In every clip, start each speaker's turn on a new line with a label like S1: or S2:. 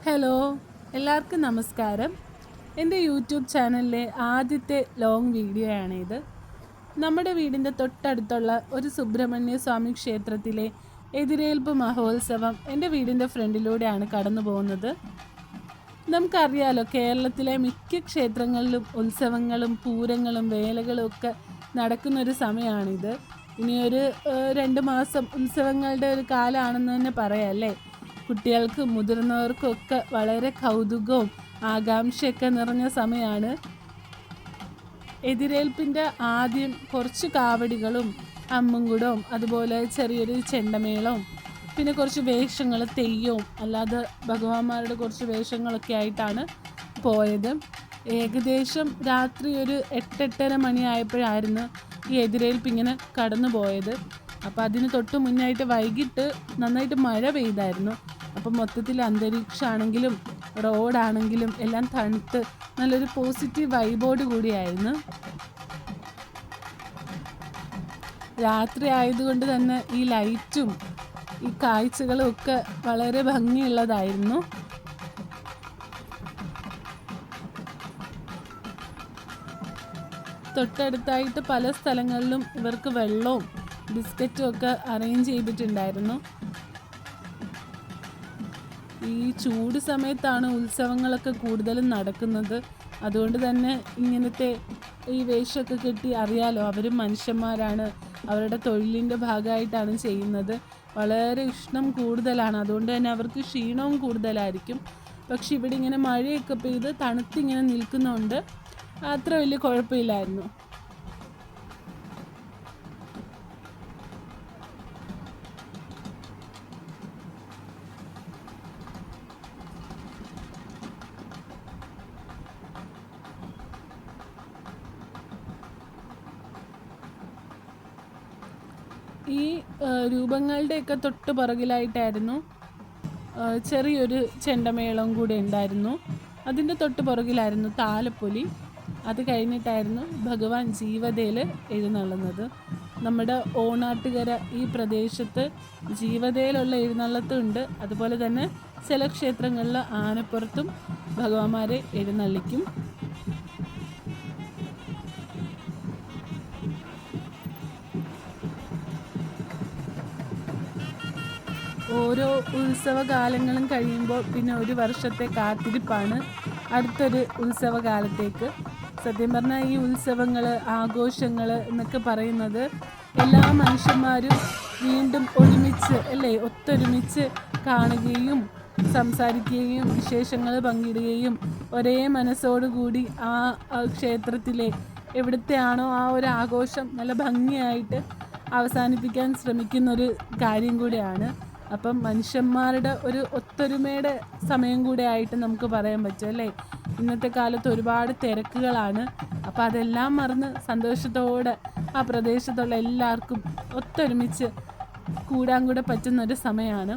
S1: Hello, എല്ലാവർക്കും നമസ്കാരം. എൻ്റെ യൂട്യൂബ് ചാനലിലെ ആദ്യത്തെ ലോങ് വീഡിയോ ആണിത്. നമ്മുടെ വീടിൻ്റെ തൊട്ടടുത്തുള്ള ഒരു സുബ്രഹ്മണ്യ സ്വാമി ക്ഷേത്രത്തിലെ എതിരേൽപ്പ് മഹോത്സവം എൻ്റെ വീടിൻ്റെ ഫ്രണ്ടിലൂടെയാണ് കടന്നു പോകുന്നത്. നമുക്കറിയാലോ, കേരളത്തിലെ മിക്ക ക്ഷേത്രങ്ങളിലും ഉത്സവങ്ങളും പൂരങ്ങളും വേലകളും ഒക്കെ നടക്കുന്നൊരു സമയമാണിത്. ഇനിയൊരു 2 മാസം ഉത്സവങ്ങളുടെ ഒരു കാലമാണെന്ന് തന്നെ പറയാം അല്ലേ. കുട്ടികൾക്കും മുതിർന്നവർക്കും ഒക്കെ വളരെ കൗതുകവും ആകാംക്ഷയൊക്കെ നിറഞ്ഞ സമയമാണ്. എതിരേൽപ്പിൻ്റെ ആദ്യം കുറച്ച് കാവടികളും അമ്മുംകുടവും അതുപോലെ ചെറിയൊരു ചെണ്ടമേളവും പിന്നെ കുറച്ച് വേഷങ്ങൾ, തെയ്യവും അല്ലാതെ ഭഗവാന്മാരുടെ കുറച്ച് വേഷങ്ങളൊക്കെ ആയിട്ടാണ് പോയത്. ഏകദേശം രാത്രി ഒരു 8-8:30 മണിയായപ്പോഴായിരുന്നു ഈ എതിരേൽപ്പ് ഇങ്ങനെ കടന്നു പോയത്. അപ്പോൾ അതിന് തൊട്ട് മുന്നായിട്ട് വൈകിട്ട് നന്നായിട്ട് മഴ പെയ്തായിരുന്നു. അപ്പം മൊത്തത്തിൽ അന്തരീക്ഷമാണെങ്കിലും റോഡാണെങ്കിലും എല്ലാം തണുത്ത് നല്ലൊരു പോസിറ്റീവ് വൈബോട് കൂടിയായിരുന്നു. രാത്രി ആയതുകൊണ്ട് തന്നെ ഈ ലൈറ്റും ഈ കാഴ്ചകളും ഒക്കെ വളരെ ഭംഗിയുള്ളതായിരുന്നു. തൊട്ടടുത്തായിട്ട് പല സ്ഥലങ്ങളിലും ഇവർക്ക് വെള്ളവും ബിസ്ക്കറ്റും ഒക്കെ അറേഞ്ച് ചെയ്തിട്ടുണ്ടായിരുന്നു. ഈ ചൂട് സമയത്താണ് ഉത്സവങ്ങളൊക്കെ കൂടുതലും നടക്കുന്നത്. അതുകൊണ്ട് തന്നെ ഇങ്ങനത്തെ ഈ വേഷമൊക്കെ കെട്ടി, അറിയാലോ, അവരും മനുഷ്യന്മാരാണ്, അവരുടെ തൊഴിലിൻ്റെ ഭാഗമായിട്ടാണ് ചെയ്യുന്നത്. വളരെ ഉഷ്ണം കൂടുതലാണ്, അതുകൊണ്ട് തന്നെ അവർക്ക് ക്ഷീണവും കൂടുതലായിരിക്കും. പക്ഷെ ഇവിടെ ഇങ്ങനെ മഴയൊക്കെ പെയ്ത് തണുത്തിങ്ങനെ നിൽക്കുന്നതുകൊണ്ട് അത്ര വലിയ കുഴപ്പമില്ലായിരുന്നു. ഈ രൂപങ്ങളുടെയൊക്കെ തൊട്ട് പുറകിലായിട്ടായിരുന്നു ചെറിയൊരു ചെണ്ടമേളം കൂടെ ഉണ്ടായിരുന്നു. അതിൻ്റെ തൊട്ട് പുറകിലായിരുന്നു താലപ്പൊലി. അത് കഴിഞ്ഞിട്ടായിരുന്നു ഭഗവാൻ ജീവതയിൽ എഴുന്നള്ളുന്നത്. നമ്മുടെ ഓണാട്ടുകര ഈ പ്രദേശത്ത് ജീവതയിലുള്ള എഴുന്നള്ളത്തുണ്ട്. അതുപോലെ തന്നെ ചില ക്ഷേത്രങ്ങളിൽ ആനപ്പുറത്തും ഭഗവാന്മാരെ എഴുന്നള്ളിക്കും. ഓരോ ഉത്സവകാലങ്ങളും കഴിയുമ്പോൾ പിന്നെ ഒരു വർഷത്തെ കാത്തിരിപ്പാണ് അടുത്തൊരു ഉത്സവകാലത്തേക്ക്. സത്യം പറഞ്ഞാൽ ഈ ഉത്സവങ്ങൾ, ആഘോഷങ്ങൾ എന്നൊക്കെ പറയുന്നത് എല്ലാ മനുഷ്യന്മാരും വീണ്ടും ഒരുമിച്ച് അല്ലേ, ഒത്തൊരുമിച്ച് കാണുകയും സംസാരിക്കുകയും വിശേഷങ്ങൾ പങ്കിടുകയും ഒരേ മനസ്സോടുകൂടി ആ ക്ഷേത്രത്തിലെ എവിടുത്തെയാണോ ആ ഒരു ആഘോഷം നല്ല ഭംഗിയായിട്ട് അവസാനിപ്പിക്കാൻ ശ്രമിക്കുന്നൊരു കാര്യം കൂടിയാണ്. അപ്പം മനുഷ്യന്മാരുടെ ഒരു ഒത്തൊരുമയുടെ സമയം കൂടെ ആയിട്ട് നമുക്ക് പറയാൻ പറ്റും അല്ലേ. ഇന്നത്തെ കാലത്ത് ഒരുപാട് തിരക്കുകളാണ്. അപ്പം അതെല്ലാം മറന്ന് സന്തോഷത്തോടെ ആ പ്രദേശത്തുള്ള എല്ലാവർക്കും ഒത്തൊരുമിച്ച് കൂടാൻ കൂടെ പറ്റുന്നൊരു സമയമാണ്.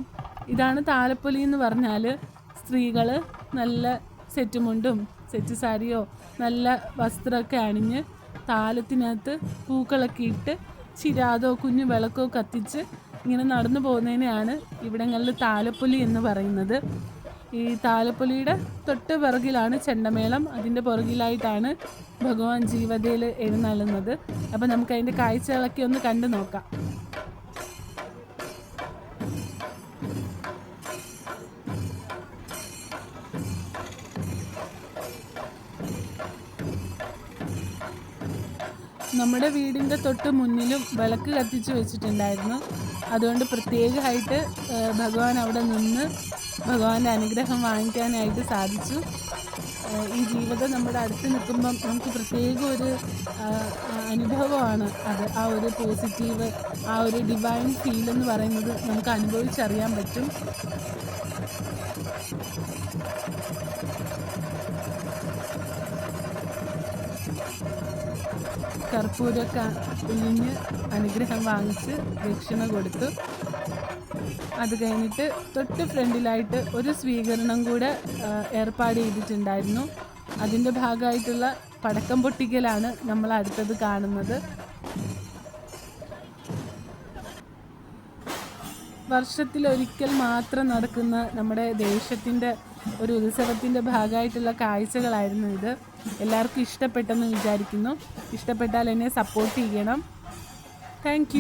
S1: ഇതാണ് താലപ്പൊലി എന്ന് പറഞ്ഞാൽ. സ്ത്രീകൾ നല്ല സെറ്റ് മുണ്ടും സെറ്റ് സാരിയോ നല്ല വസ്ത്രമൊക്കെ അണിഞ്ഞ് താലത്തിനകത്ത് പൂക്കളൊക്കെ ഇട്ട് ചിരാതോ കുഞ്ഞു വിളക്കോ കത്തിച്ച് ഇങ്ങനെ നടന്നു പോകുന്നതിനെയാണ് ഇവിടങ്ങളിൽ താലപ്പൊലി എന്ന് പറയുന്നത്. ഈ താലപ്പൊലിയുടെ തൊട്ട് പിറകിലാണ് ചെണ്ടമേളം. അതിൻ്റെ പുറകിലായിട്ടാണ് ഭഗവാൻ ജീവതയിൽ എഴുന്നള്ളുന്നത്. അപ്പം നമുക്ക് അതിൻ്റെ കാഴ്ചകളൊക്കെ ഒന്ന് കണ്ടു നോക്കാം. നമ്മുടെ വീടിൻ്റെ തൊട്ട് മുന്നിലും വിളക്ക് കത്തിച്ച് വെച്ചിട്ടുണ്ടായിരുന്നു. അതുകൊണ്ട് പ്രത്യേകമായിട്ട് ഭഗവാൻ അവിടെ നിന്ന് ഭഗവാന്റെ അനുഗ്രഹം വാങ്ങിക്കാനായിട്ട് സാധിച്ചു. ഈ ജീവിതം നമ്മുടെ അടുത്ത് നിൽക്കുമ്പം നമുക്ക് പ്രത്യേക ഒരു അനുഭവമാണ് അത്. ആ ഒരു പോസിറ്റീവ്, ആ ഒരു ഡിവൈൻ ഫീലെന്ന് പറയുന്നത് നമുക്ക് അനുഭവിച്ചറിയാൻ പറ്റും. കർപ്പൂരമൊക്കെ ഉഴിഞ്ഞ് അനുഗ്രഹം വാങ്ങിച്ച് ദക്ഷിണ കൊടുത്തു. അത് കഴിഞ്ഞിട്ട് തൊട്ട് ഫ്രണ്ടിലായിട്ട് ഒരു സ്വീകരണം കൂടെ ഏർപ്പാട് ചെയ്തിട്ടുണ്ടായിരുന്നു. അതിൻ്റെ ഭാഗമായിട്ടുള്ള പടക്കം പൊട്ടിക്കലാണ് നമ്മൾ അടുത്തത് കാണുന്നത്. വർഷത്തിലൊരിക്കൽ മാത്രം നടക്കുന്ന നമ്മുടെ ദേശത്തിൻ്റെ ഒരു ഉത്സവത്തിൻ്റെ ഭാഗമായിട്ടുള്ള കാഴ്ചകളായിരുന്നു ഇത്. എല്ലാവർക്കും ഇഷ്ടപ്പെട്ടെന്ന് വിചാരിക്കുന്നു. ഇഷ്ടപ്പെട്ടാൽ എന്നെ സപ്പോർട്ട് ചെയ്യണം. താങ്ക്